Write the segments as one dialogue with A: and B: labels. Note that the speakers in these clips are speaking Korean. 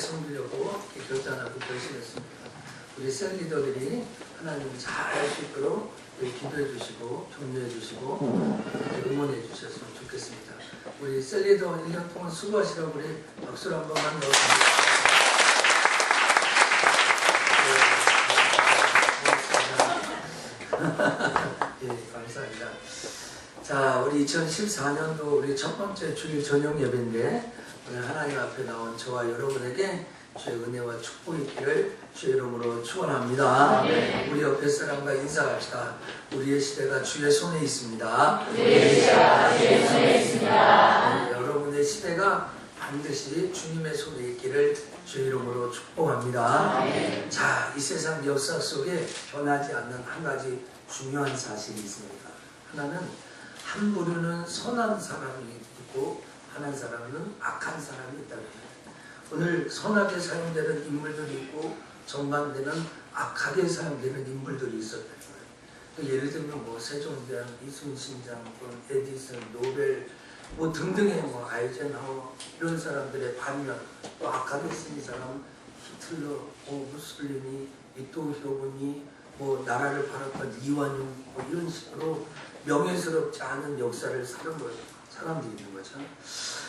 A: 섬기려고 결단하고 결심했습니다. 우리 셀 리더들이 하나님 잘 할 수 있도록 기도해 주시고 격려해 주시고 응원해 주셨으면 좋겠습니다. 우리 셀 리더 1년 동안 수고하시라고 우리 박수를 한 번만 넣어드립니다. 예, 감사합니다. 자, 우리 2014년도 우리 첫 번째 주일 저녁 예배인데 오늘 하나님 앞에 나온 저와 여러분에게 주의 은혜와 축복이 있기를 주의 이름으로 축원합니다. 우리 옆에 사람과 인사합시다. 우리의 시대가 주의 손에 있습니다. 우리의 시대가 주의 손에 있습니다.
B: 여러분의 시대가 반드시 주님의 손에 있기를 주의 이름으로 축복합니다. 자, 이 세상 역사 속에 변하지 않는 한 가지 중요한 사실이 있습니다. 하나는 한 부류는 선한 사람이 있고 한 사람은 악한 사람이 있다는 거예요. 오늘 선하게 사용되는 인물들이 있고 정반대는 악하게 사용되는 인물들이 있었다는 거예요. 예를 들면 뭐 세종대왕, 이순신 장군, 에디슨, 노벨 뭐 등등의 뭐 아이젠하워 이런 사람들의 반면 또 악하게 쓰는 사람 히틀러, 무솔리니, 이토 히로부미 뭐 나라를 팔았던 이완용 뭐 이런 식으로 명예스럽지 않은 역사를 사는 사람들이 있는 거죠.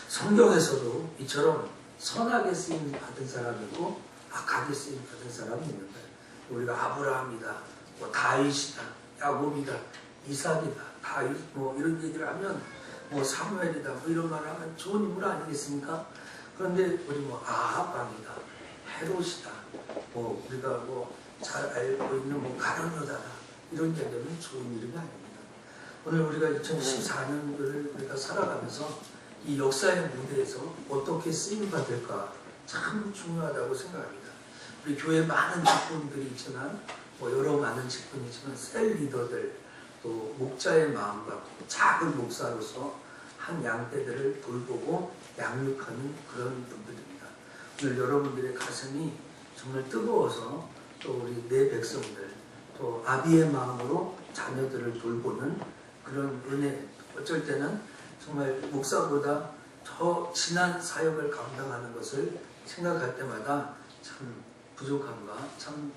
B: 성경에서도 이처럼 선하게 쓰임 받은 사람이 있고 악하게 쓰임 받은 사람이 있는 거예요. 우리가 아브라함이다, 뭐 다윗이다, 야곱이다, 이삭이다, 다윗 뭐 이런 얘기를 하면 뭐 사무엘이다 뭐 이런 말을 하면 좋은 인물 아니겠습니까? 그런데 우리 뭐 아합 왕이다, 헤롯이다, 뭐 우리가 뭐 잘 알고 있는 뭐 가룟 유다다 이런 얘기하면 좋은 이름이 아닙니다. 오늘 우리가 2014년을 우리가 살아가면서 이 역사의 무대에서 어떻게 쓰임 받을까 참 중요하다고 생각합니다. 우리 교회 많은 직분들이 있지만 뭐 여러 많은 직분이 있지만 셀 리더들 또 목자의 마음 갖고 작은 목사로서 한 양떼들을 돌보고 양육하는 그런 분들입니다. 오늘 여러분들의 가슴이 정말 뜨거워서 또 우리 내 백성들 또 아비의 마음으로 자녀들을 돌보는 그런 은혜, 어쩔 때는 정말 목사보다 더 진한 사역을 감당하는 것을 생각할 때마다 참 부족함과 참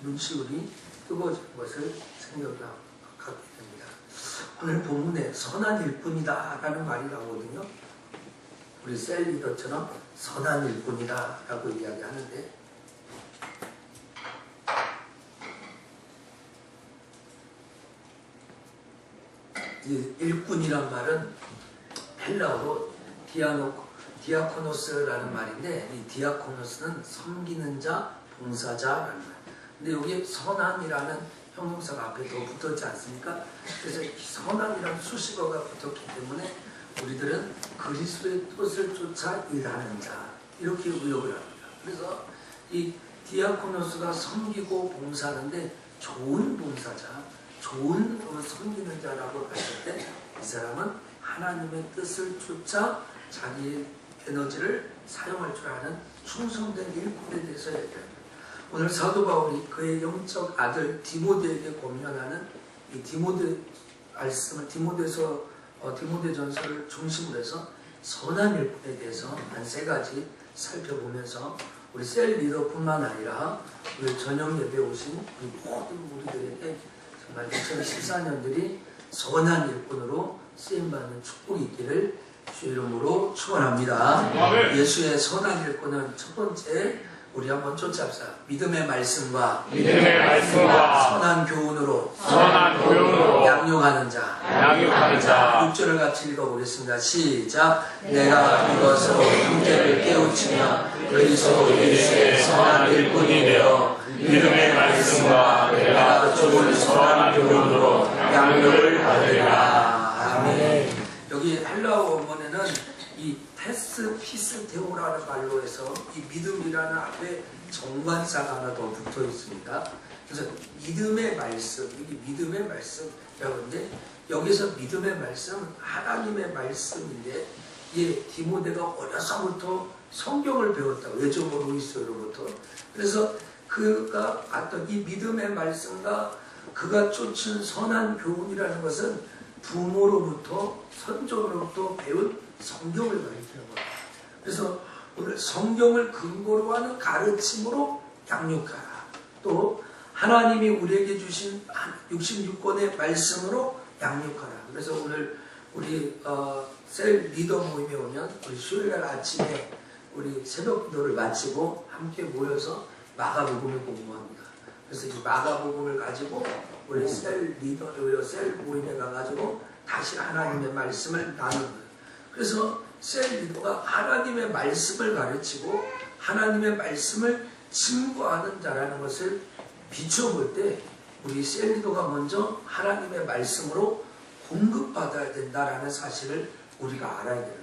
B: 눈시울이 뜨거워지는 것을 생각하게 됩니다. 오늘 본문에 선한 일꾼이다 라는 말이 나오거든요. 우리 셀 리더처럼 선한 일꾼이다 라고 이야기하는데 이 일꾼이란 말은 헬라어로 디아코노스라는 말인데 이 디아코노스는 섬기는 자, 봉사자라는 말. 근데 여기 선한이라는 형용사가 앞에 더 붙었지 않습니까? 그래서 이 선한이라는 수식어가 붙었기 때문에 우리들은 그리스도의 뜻을 쫓아 일하는 자 이렇게 의역을 합니다. 그래서 이 디아코노스가 섬기고 봉사하는데 좋은 봉사자, 좋은 섬기는 자라고 했을 때 이 사람은 하나님의 뜻을 쫓아 자기의 에너지를 사용할 줄 아는 충성된 일꾼에 대해서 얘기합니다. 오늘 사도 바울이 그의 영적 아들 디모데에게 권면하는 이 디모데 말씀을 디모데전서를 중심으로 해서 선한 일꾼에 대해서 한 3가지 살펴보면서 우리 셀 리더뿐만 아니라 우리 저녁 예배 오신 우리 모든 우리들에게 정말 2014년들이 선한 일꾼으로 쓰임받는 축복이 있기를 주의 이름으로 축원합니다. 예수의 선한 일꾼은 첫 번째 우리 한번 쫓아합시다. 믿음의 말씀과 선한 교훈으로 양육하는 자 6절을 같이 읽어보겠습니다. 시작. 내가 이것으로 형제를 깨우치며 그리스도 예수의 선한 일꾼이 되어 믿음의 말씀과 내가 좁은 선한 교훈으로 양육을 받으리라. 아멘. 여기 헬라어 원문에는 이 테스 피스테오라는 말로 해서 이 믿음이라는 앞에 정관사가 하나 더 붙어 있습니다. 그래서 믿음의 말씀, 이게 믿음의 말씀이라고 하는데 여기서 믿음의 말씀, 하나님의 말씀인데 디모데가 어려서부터 성경을 배웠다고 외조모 로이스로부터. 그래서 그가 봤던 이 믿음의 말씀과 그가 쫓은 선한 교훈이라는 것은 부모로부터 선조로부터 배운 성경을 가리키는 거예요. 그래서 오늘 성경을 근거로 하는 가르침으로 양육하라. 또 하나님이 우리에게 주신 66권의 말씀으로 양육하라. 그래서 오늘 우리 셀 리더 모임에 오면 우리 수요일날 아침에 우리 새벽 기도를 마치고 함께 모여서 마가복음을 공부합니다. 그래서 이 마가복음을 가지고 우리 셀 리더, 셀 모임에 가가지고 다시 하나님의 말씀을 나누는 거예요. 그래서 셀 리더가 하나님의 말씀을 가르치고 하나님의 말씀을 증거하는 자라는 것을 비춰볼 때 우리 셀 리더가 먼저 하나님의 말씀으로 공급받아야 된다라는 사실을 우리가 알아야 돼요.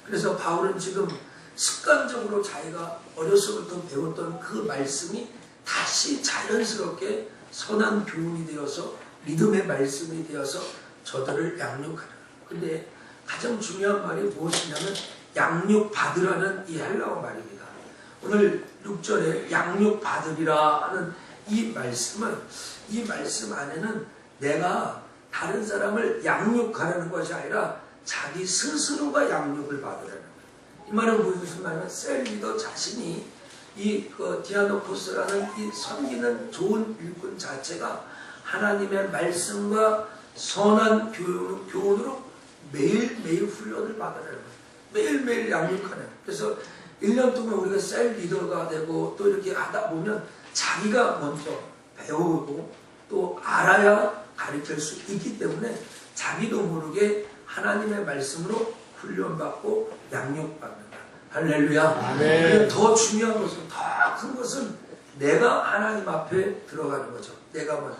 B: 그래서 바울은 지금 습관적으로 자기가 어려서부터 배웠던 그 말씀이 다시 자연스럽게 선한 교훈이 되어서 믿음의 말씀이 되어서 저들을 양육하라. 근데 가장 중요한 말이 무엇이냐면 양육받으라는 이 헬라어 말입니다. 오늘 6절에 양육받으리라 하는 이 말씀은, 이 말씀 안에는 내가 다른 사람을 양육하라는 것이 아니라 자기 스스로가 양육을 받으라는 거예요. 이 말은 무슨 말이냐면 셀 리더 자신이 이 디아노코스라는 이 섬기는 좋은 일꾼 자체가 하나님의 말씀과 선한 교훈으로 매일매일 훈련을 받아라는 거예요. 매일매일 양육하는 거예요. 그래서 1년 동안 우리가 셀 리더가 되고 또 이렇게 하다 보면 자기가 먼저 배우고 또 알아야 가르칠 수 있기 때문에 자기도 모르게 하나님의 말씀으로 훈련받고 양육받는다. 할렐루야.
A: 네.
B: 더 중요한 것은, 더 큰 것은 내가 하나님 앞에 들어가는 거죠. 내가 먼저.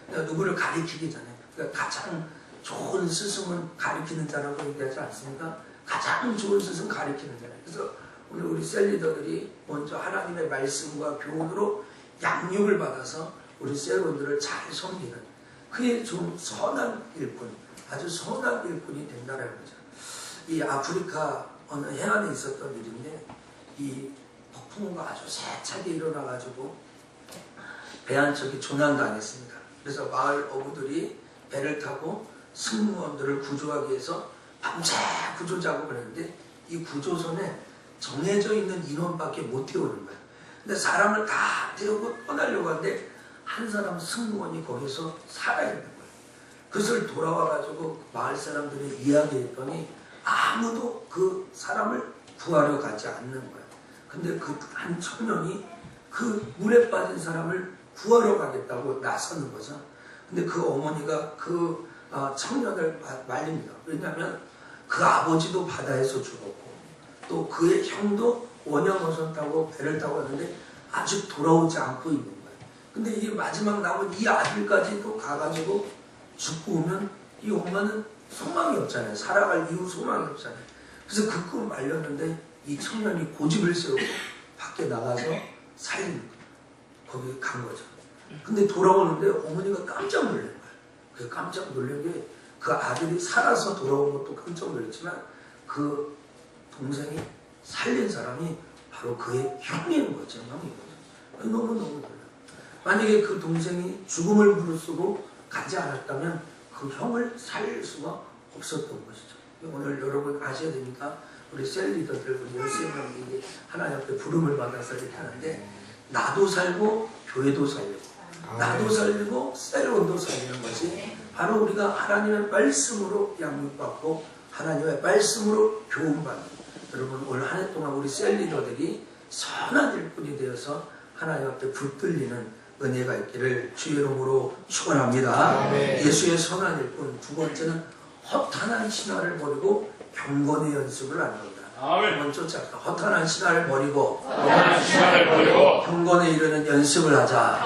B: 내가 누구를 가르치기 전에. 그러니까 가장 좋은 스승은 가르치는 자라고 얘기하지 않습니까? 가장 좋은 스승은 가르치는 자예요. 그래서 오늘 우리 셀 리더들이 먼저 하나님의 말씀과 교훈으로 양육을 받아서 우리 셀원들을 잘 섬기는, 그게 좀 선한 일꾼, 아주 선한 일꾼이 된다는 거죠. 이 아프리카 어느 해안에 있었던 일인데, 이 폭풍우가 아주 세차게 일어나가지고 배 한 척이 조난당했습니다. 그래서 마을 어부들이 배를 타고 승무원들을 구조하기 위해서 밤새 구조 작업을 했는데 이 구조선에 정해져 있는 인원밖에 못 태우는 거예요. 근데 사람을 다 태우고 떠나려고 하는데 한 사람 승무원이 거기서 살아야 되는 거예요. 그것을 돌아와가지고 마을 사람들이 이야기했더니 아무도 그 사람을 구하러 가지 않는 거예요. 근데 그 한 청년이 그 물에 빠진 사람을 구하러 가겠다고 나서는 거죠. 근데 그 어머니가 그 청년을 말립니다. 왜냐하면 그 아버지도 바다에서 죽었고 또 그의 형도 원양어선 타고 배를 타고 왔는데 아직 돌아오지 않고 있는 거예요. 근데 이 마지막 남은 이 아들까지도 가가지고 죽고 오면 이 엄마는 소망이 없잖아요. 살아갈 이유 소망이 없잖아요. 그래서 그 꿈 말렸는데 이 청년이 고집을 세우고 밖에 나가서 살리는 거예요. 거기 간 거죠. 근데 돌아오는데 어머니가 깜짝 놀란 거예요. 그 깜짝 놀란 게 그 아들이 살아서 돌아온 것도 깜짝 놀랐지만 그 동생이 살린 사람이 바로 그의 형인 거죠. 형인 거죠. 너무너무 놀라요. 만약에 그 동생이 죽음을 무릅쓰고 가지 않았다면 그 형을 살릴 수가 없었던 것이죠. 오늘 여러분 아셔야 되니까 우리 셀 리더들 우리 13명이 하나님 앞에 부름을 받아서 이렇게 하는데 나도 살고 교회도 살리고 나도 살리고 셀원도 살리는 것이 바로 우리가 하나님의 말씀으로 양육받고 하나님의 말씀으로 교훈받는, 여러분 올 한 해 동안 우리 셀 리더들이 선한 일꾼이 되어서 하나님 앞에 붙들리는 은혜가 있기를 주의 이름으로 축원합니다. 예수의 선한 일꾼. 두 번째는 허탄한 신화를 버리고 경건의 연습을 하는 겁니다. 한번 쫓아가. 허탄한 신화를 버리고 경건에 이르는 연습을 하자.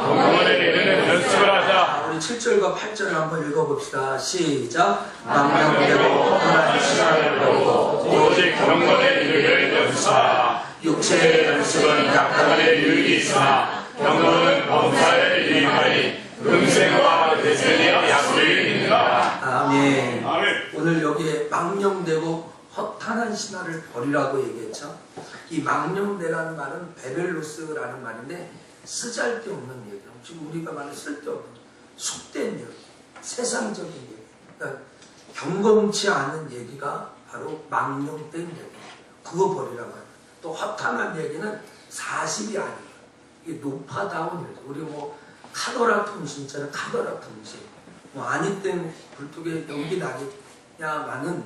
B: 우리 7절과 8절을 한번 읽어봅시다. 시작. 망령되고 허탄한 신화를 버리고
C: 오직 경건에 이르기를 연습하라.
B: 육체의 연습은
C: 약간의 유익이 있으나 경건은 범사에 유익하니 음생과 대세의 약속이 있는가.
B: 아멘.
C: 아멘.
B: 오늘 여기에 망령되고 허탄한 신화를 버리라고 얘기했죠. 이 망령되라는 말은 베벨로스라는 말인데 쓰잘데없는 얘기예요. 지금 우리가 말하는 쓸데없는 속된 얘기, 세상적인 얘기, 그러니까 경건치 않은 얘기가 바로 망령된 얘기. 그거 버리라고 해요. 또 허탄한 얘기는 사실이 아니에요. 이게 높아다운 일이죠. 우리 뭐 카더라 통신처럼 카더라 통신, 뭐 아니 땐 굴뚝에 연기 나겠냐마는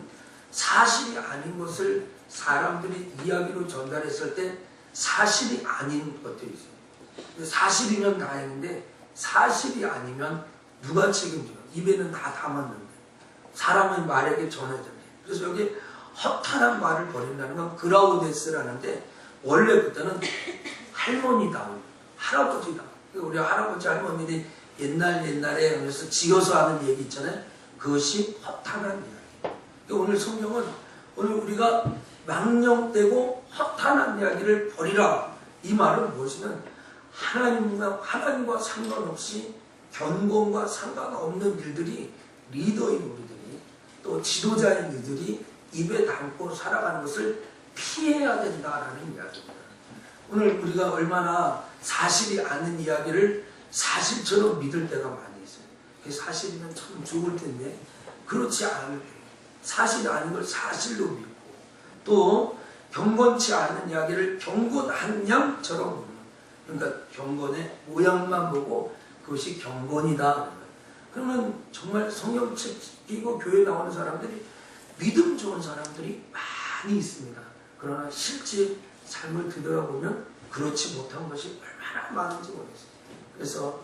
B: 사실이 아닌 것을 사람들이 이야기로 전달했을 때 사실이 아닌 것들이 있어요. 사실이면 다행인데 사실이 아니면 누가 책임져요? 입에는 다 담았는데 사람의 말에게 전해져요. 그래서 여기 허탄한 말을 버린다는 건 그라우데스라는데 원래부터는 할머니다, 할아버지다. 우리 할아버지 할머니들이 옛날에 그래서 지어서 하는 얘기 있잖아요. 그것이 허탄한 이야기. 오늘 성경은 오늘 우리가 망령되고 허탄한 이야기를 버리라. 이 말은 무엇이냐면 하나님과 상관없이 견고함과 상관없는 일들이 리더인 우리들이 또 지도자인 우리들이 입에 담고 살아가는 것을 피해야 된다라는 이야기입니다. 오늘 우리가 얼마나 사실이 아닌 이야기를 사실처럼 믿을 때가 많이 있어요. 그게 사실이면 참 좋을 텐데 그렇지 않을 때 사실 아닌 걸 사실로 믿고 또 경건치 않은 이야기를 경건한 양처럼 보는, 그러니까 경건의 모양만 보고 그것이 경건이다. 그러면 정말 성경책 읽고 교회 나오는 사람들이 믿음 좋은 사람들이 많이 있습니다. 그러나 실제 삶을 되돌아보면 그렇지 못한 것이 얼마나 많은지 모르겠어요. 그래서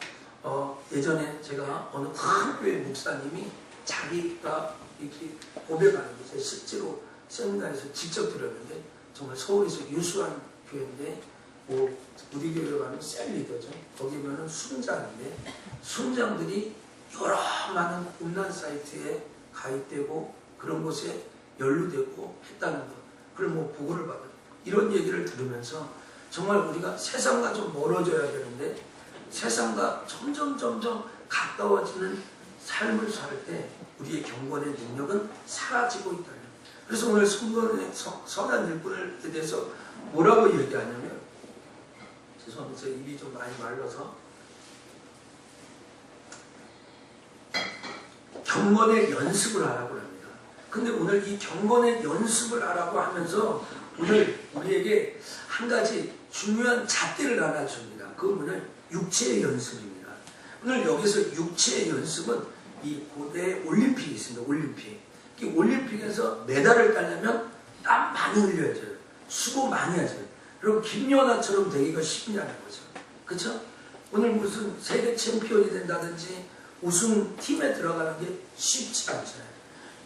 B: 예전에 제가 어느 큰 교회 목사님이 자기가 이렇게 고백하는 게 제가 실제로 세미나에서 직접 들었는데 정말 서울에서 유수한 교회인데 뭐 우리 교회로 가면 셀리더죠. 거기 가면 순장인데 순장들이 여러 많은 음란 사이트에 가입되고 그런 곳에 연루되고 했다는 것. 그걸 뭐 보고를 받아요. 이런 얘기를 들으면서 정말 우리가 세상과 좀 멀어져야 되는데 세상과 점점 가까워지는 삶을 살 때 우리의 경건의 능력은 사라지고 있다. 그래서 오늘 선한 일꾼에 대해서 뭐라고 얘기하냐면 죄송합니다. 입이 좀 많이 말라서 경건의 연습을 하라고 합니다. 근데 오늘 이 경건의 연습을 하라고 하면서 오늘 우리에게 한 가지 중요한 잣대를 하나 줍니다. 그거는 육체의 연습입니다. 오늘 여기서 육체의 연습은 이 고대 올림픽이 있습니다. 올림픽. 이 올림픽에서 메달을 따려면 땀 많이 흘려야죠. 수고 많이 하죠. 그리고 김연아처럼 되기가 쉽냐는 거죠. 그렇죠? 오늘 무슨 세계 챔피언이 된다든지 우승팀에 들어가는 게 쉽지 않잖아요.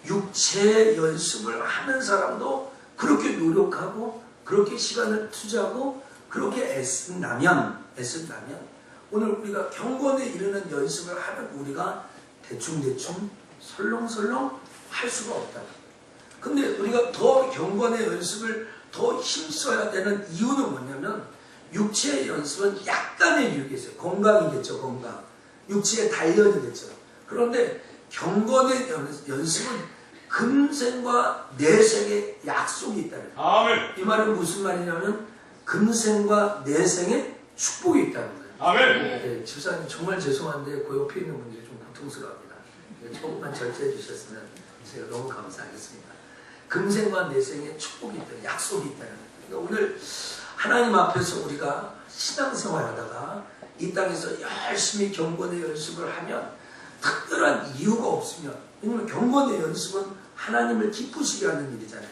B: 육체 연습을 하는 사람도 그렇게 노력하고 그렇게 시간을 투자하고 그렇게 애쓴다면 오늘 우리가 경건에 이르는 연습을 하는 우리가 대충 설렁설렁 할 수가 없다. 근데 우리가 더 경건의 연습을 더 힘써야 되는 이유는 뭐냐면 육체의 연습은 약간의 유익이 있어요. 건강이겠죠. 건강. 육체의 단련이겠죠. 그런데 경건의 연습은 금생과 내생의 약속이 있다는 거예요.
C: 아멘.
B: 이 말은 무슨 말이냐면 금생과 내생의 축복이 있다는 거예요.
C: 아멘.
B: 네, 집사님 정말 죄송한데 그 옆에 있는 분들이 좀 고통스러워합니다. 조금만 절제해 주셨으면 제가 너무 감사하겠습니다. 금생과 내생의 축복이 있다는 약속이 있다는 거예요. 그러니까 오늘 하나님 앞에서 우리가 신앙생활 하다가 이 땅에서 열심히 경건의 연습을 하면 특별한 이유가 없으면 왜냐면 경건의 연습은 하나님을 기쁘시게 하는 일이잖아요.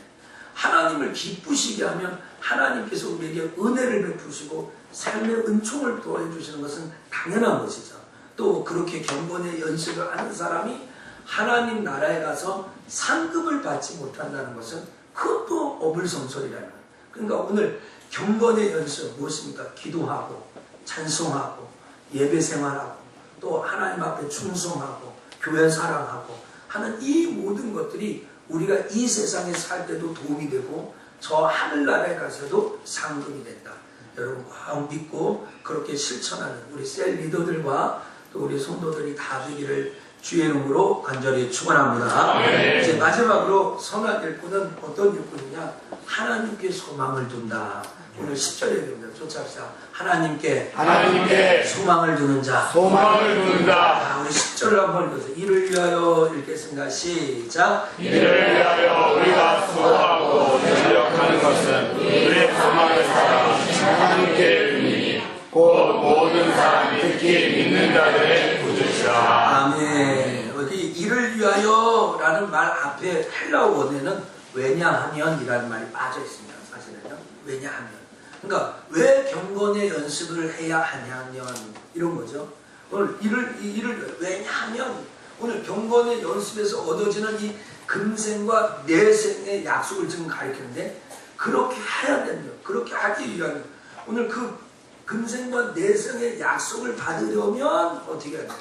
B: 하나님을 기쁘시게 하면 하나님께서 우리에게 은혜를 베푸시고 삶의 은총을 도와주시는 것은 당연한 것이죠. 또 그렇게 경건의 연습을 하는 사람이 하나님 나라에 가서 상급을 받지 못한다는 것은 그것도 어불성설이라는 거예요. 그러니까 오늘 경건의 연습 무엇입니까? 기도하고 찬송하고 예배 생활하고 또 하나님 앞에 충성하고 교회 사랑하고 하는 이 모든 것들이 우리가 이 세상에 살 때도 도움이 되고 저 하늘나라에 가서도 상급이 된다. 여러분 꼭 믿고 그렇게 실천하는 우리 셀 리더들과 또 우리 성도들이 다 되기를 주의 이름으로 간절히 축원합니다. 이제 마지막으로 선한 일꾼은 어떤 일꾼이냐? 하나님께 소망을 둔다.
A: 오늘 10절에 됩니다. 쫓아갑시다. 하나님께 소망을 두는 자.
C: 소망을 두는다.
A: 자, 우리 10절을 한번 읽어서 이를 위하여 읽겠습니다. 시작.
C: 이를 위하여 우리가 수고하고 전력하는 것은 우리의 소망을 따라 하나님께 의미니 곧 모든 사람이 특히 믿는 자들의 구주시라.
A: 아멘. 여기 이를 위하여 라는 말 앞에 헬라어 원에는 왜냐하면이라는 말이 빠져 있습니다. 사실은요. 왜냐하면. 그러니까 왜 경건의 연습을 해야 하냐면 이런 거죠. 오늘 이를 왜냐하면 오늘 경건의 연습에서 얻어지는 이 금생과 내생의 약속을 지금 가리키는데 그렇게 해야 된다. 그렇게 하기 위하면 오늘 그 금생과 내생의 약속을 받으려면 어떻게 해야 돼요?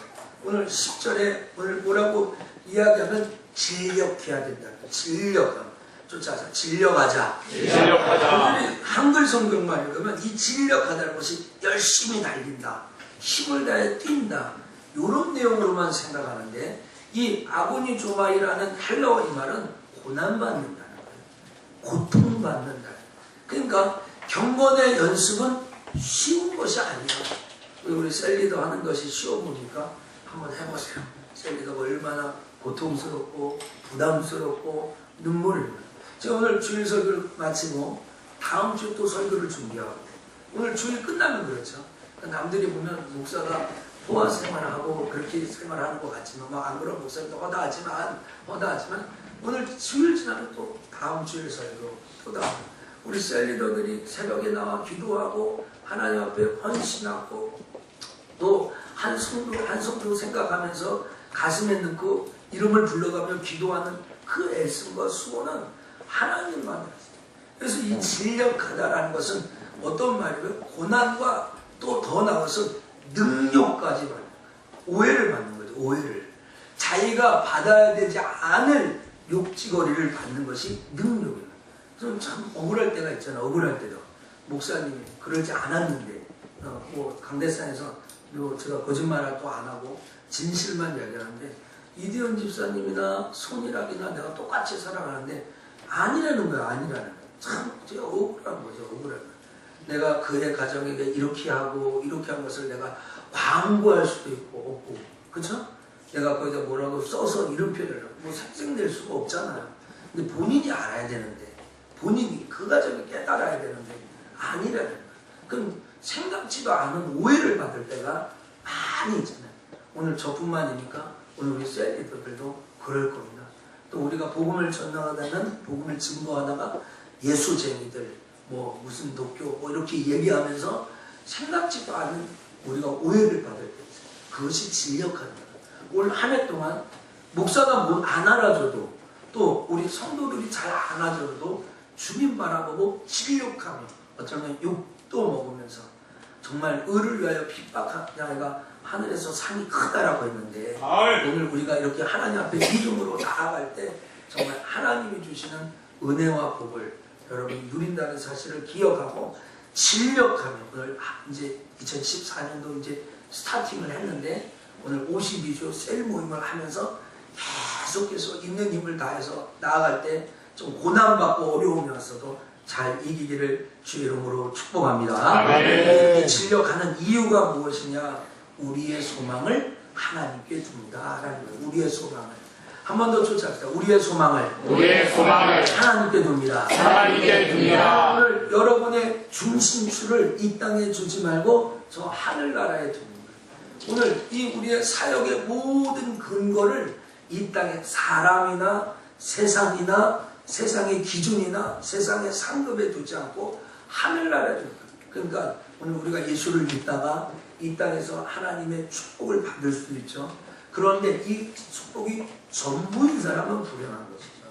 A: 오늘 10절에 오늘 뭐라고 이야기하면 진력해야 된다. 진력. 쫓아서 진력하자. 오늘 한글 성경만 읽으면 이 진력하다는 것이 열심히 달린다. 힘을 다해 뛴다. 이런 내용으로만 생각하는데 이 아고니조마이라는 헬라어 이 말은 고난받는다는 거예요. 고통받는다. 그러니까 경건의 연습은 쉬운 것이 아니야. 우리 셀리더 하는 것이 쉬워 보니까 한번 해보세요. 셀리더가 얼마나 고통스럽고 부담스럽고 눈물을 흘려요. 제가 오늘 주일 설교를 마치고 다음 주 또 설교를 준비하고 오늘 주일 끝나면 그렇죠. 남들이 보면 목사가 포화 생활하고 그렇게 생활하는 것 같지만 막 안 그런 목사도 허다하지만 오늘 주일 지나면 또 다음 주일 설교 또 다음 우리 셀리더들이 새벽에 나와 기도하고 하나님 앞에 헌신하고 또 한 성도 생각하면서 가슴에 넣고 이름을 불러가며 기도하는 그 애씀과 수고는 하나님만 하세요. 그래서 이 진력하다라는 것은 어떤 말이에요? 고난과 또 더 나아가서 능력까지 받는 거예요. 오해를 받는 거죠. 오해를. 자기가 받아야 되지 않을 욕지거리를 받는 것이 능력이에요. 그래서 참 억울할 때가 있잖아요. 억울할 때도. 목사님이 그러지 않았는데 뭐 강대상에서 제가 거짓말을 또 안 하고 진실만 이야기하는데 이대현 집사님이나 손이락이나 내가 똑같이 살아가는데 아니라는 거야. 아니라는 거야. 참 억울한 거죠. 억울한 거야. 내가 그의 가정에게 이렇게 하고 이렇게 한 것을 내가 광고할 수도 있고 없고 그렇죠? 내가 거기다 뭐라고 써서 이런 표현을 하고 뭐 생색낼 수가 없잖아요. 근데 본인이 알아야 되는데 본인이 그 가정을 깨달아야 되는데 아니라는 거야. 그럼 생각지도 않은 오해를 받을 때가 많이 있잖아요. 오늘 저뿐만이니까 오늘 우리 셀리더들도 그럴 겁니다. 또 우리가 복음을 전하다는 복음을 증거하다가 예수쟁이들 뭐 무슨 도교 뭐 이렇게 얘기하면서 생각지도 않은 우리가 오해를 받을 때 그것이 진력하는 거예요. 올 한 해 동안 목사가 뭐 안 알아줘도 또 우리 성도들이 잘 안 알아줘도 주님 바라보고 진력하며 어쩌면 욕도 먹으면서 정말 의를 위하여 핍박한 자가 하늘에서 상이 크다라고 했는데 오늘 우리가 이렇게 하나님 앞에 믿음으로 나아갈 때 정말 하나님이 주시는 은혜와 복을 여러분이 누린다는 사실을 기억하고 진력하며 오늘 이제 2014년도 이제 스타팅을 했는데 오늘 52주 셀 모임을 하면서 계속해서 있는 힘을 다해서 나아갈 때 좀 고난받고 어려움이 왔어도 잘 이기기를 주의 이름으로 축복합니다. 이렇게 진력하는 이유가 무엇이냐? 우리의 소망을 하나님께 둡니다. 라는 거예요. 우리의 소망을. 한 번 더 쫓아갑시다. 우리의 소망을 하나님께 둡니다. 오늘 여러분의 중심추를 이 땅에 두지 말고 저 하늘나라에 둡니다. 오늘 이 우리의 사역의 모든 근거를 이 땅에 사람이나 세상이나 세상의 기준이나 세상의 상급에 두지 않고 하늘나라에 둡니다. 그러니까 오늘 우리가 예수를 믿다가 이 땅에서 하나님의 축복을 받을 수도 있죠. 그런데 이 축복이 전부인 사람은 불행한 것이죠.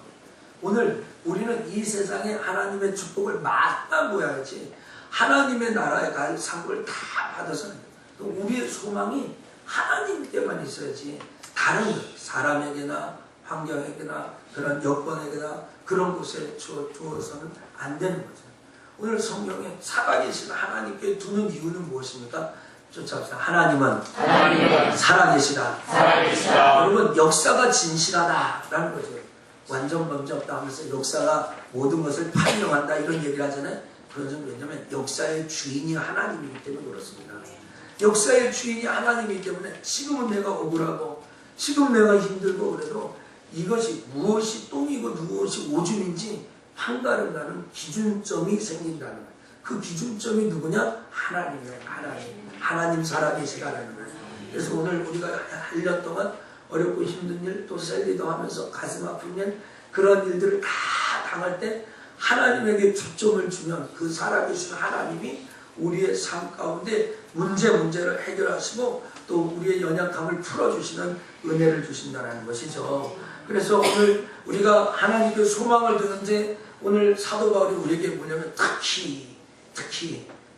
A: 오늘 우리는 이 세상에 하나님의 축복을 맛봐야지 하나님의 나라에 갈 상급을 다 받아서는 우리의 소망이 하나님께만 있어야지 다른 것, 사람에게나 환경에게나 그런 여건에게나 그런 곳에 주어서는 안 되는 거죠. 오늘 성경에 살아계신 하나님께 두는 이유는 무엇입니까? 쫓아갑시다. 하나님은 살아계시다. 여러분 역사가 진실하다라는 거죠. 완전 범죄 없다 하면서 역사가 모든 것을 판명한다 이런 얘기를 하잖아요.
B: 그것은 왜냐하면 역사의 주인이 하나님이기 때문에 그렇습니다. 역사의 주인이 하나님이기 때문에 지금은 내가 억울하고 지금 내가 힘들고 그래도 이것이 무엇이 똥이고 무엇이 오줌인지 판가름 가는 기준점이 생긴다는 거예요. 그 기준점이 누구냐? 하나님이에요. 하나님 살아계시다는 거예요. 그래서 오늘 우리가 1년 동안 어렵고 힘든 일, 또 셀리도 하면서 가슴 아픈 일, 그런 일들을 다 당할 때 하나님에게 초점을 주면 그 살아계신 하나님이 우리의 삶 가운데 문제를 해결하시고 또 우리의 연약함을 풀어주시는 은혜를 주신다는 것이죠. 그래서 오늘 우리가 하나님께 소망을 두는데 오늘 사도 바울이 우리에게 뭐냐면 특히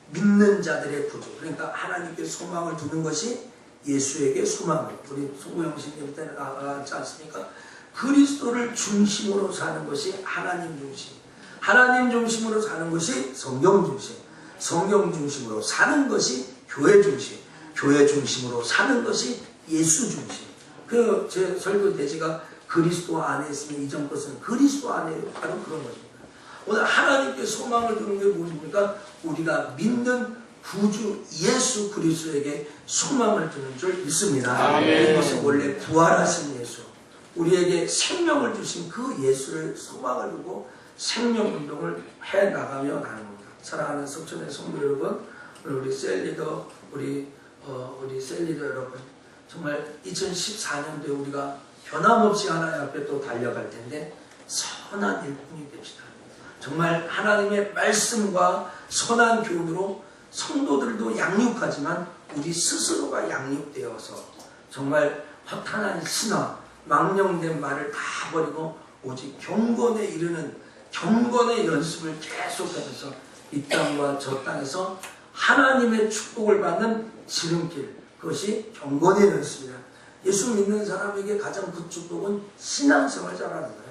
B: 믿는 자들의 구주, 그러니까 하나님께 소망을 두는 것이 예수에게 소망을, 우리 송구영 신님 때는 나가지 않습니까? 그리스도를 중심으로 사는 것이 하나님 중심, 하나님 중심으로 사는 것이 성경 중심, 성경 중심으로 사는 것이 교회 중심, 교회 중심으로 사는 것이 예수 중심. 그 제 설교 대지가 그리스도 안에 있으면 이전 것은 그리스도 안에 바로 그런 것입니다. 오늘 하나님께 소망을 두는 게 무엇입니까? 우리가 믿는 구주 예수 그리스도에게 소망을 두는 줄 믿습니다. 이것은 원래 부활하신 예수, 우리에게 생명을 주신 그 예수를 소망을 두고 생명운동을 해나가며 가는 겁니다. 사랑하는 석천의 성도 여러분, 우리 셀리더, 우리 셀리더 여러분, 정말 2014년도에 우리가 변함없이 하나님 앞에 또 달려갈 텐데 선한 일꾼이 됩시다. 정말 하나님의 말씀과 선한 교훈으로 성도들도 양육하지만 우리 스스로가 양육되어서 정말 허탄한 신화, 망령된 말을 다 버리고 오직 경건에 이르는 경건의 연습을 계속하면서 이 땅과 저 땅에서 하나님의 축복을 받는 지름길, 그것이 경건의 연습이다. 예수 믿는 사람에게 가장 큰 축복은 신앙생활 잘하는 거예요.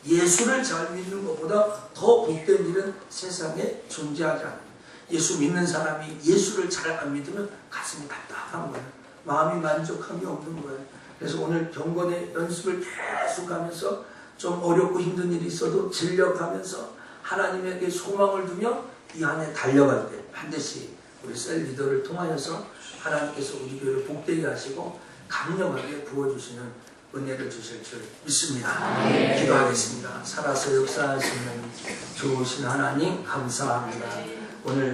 B: 예수를 잘 믿는 것보다 더 복된 일은 세상에 존재하지 않아요. 예수 믿는 사람이 예수를 잘 안 믿으면 가슴이 답답한 거예요. 마음이 만족함이 없는 거예요. 그래서 오늘 경건의 연습을 계속하면서 좀 어렵고 힘든 일이 있어도 진력하면서 하나님에게 소망을 두며 이 안에 달려갈 때 반드시 우리 셀 리더를 통하여서 하나님께서 우리 교회를 복되게 하시고 강력하게 부어주시는 은혜를 주실 줄 믿습니다. 기도하겠습니다. 살아서 역사하시는 좋으신 하나님 감사합니다. 오늘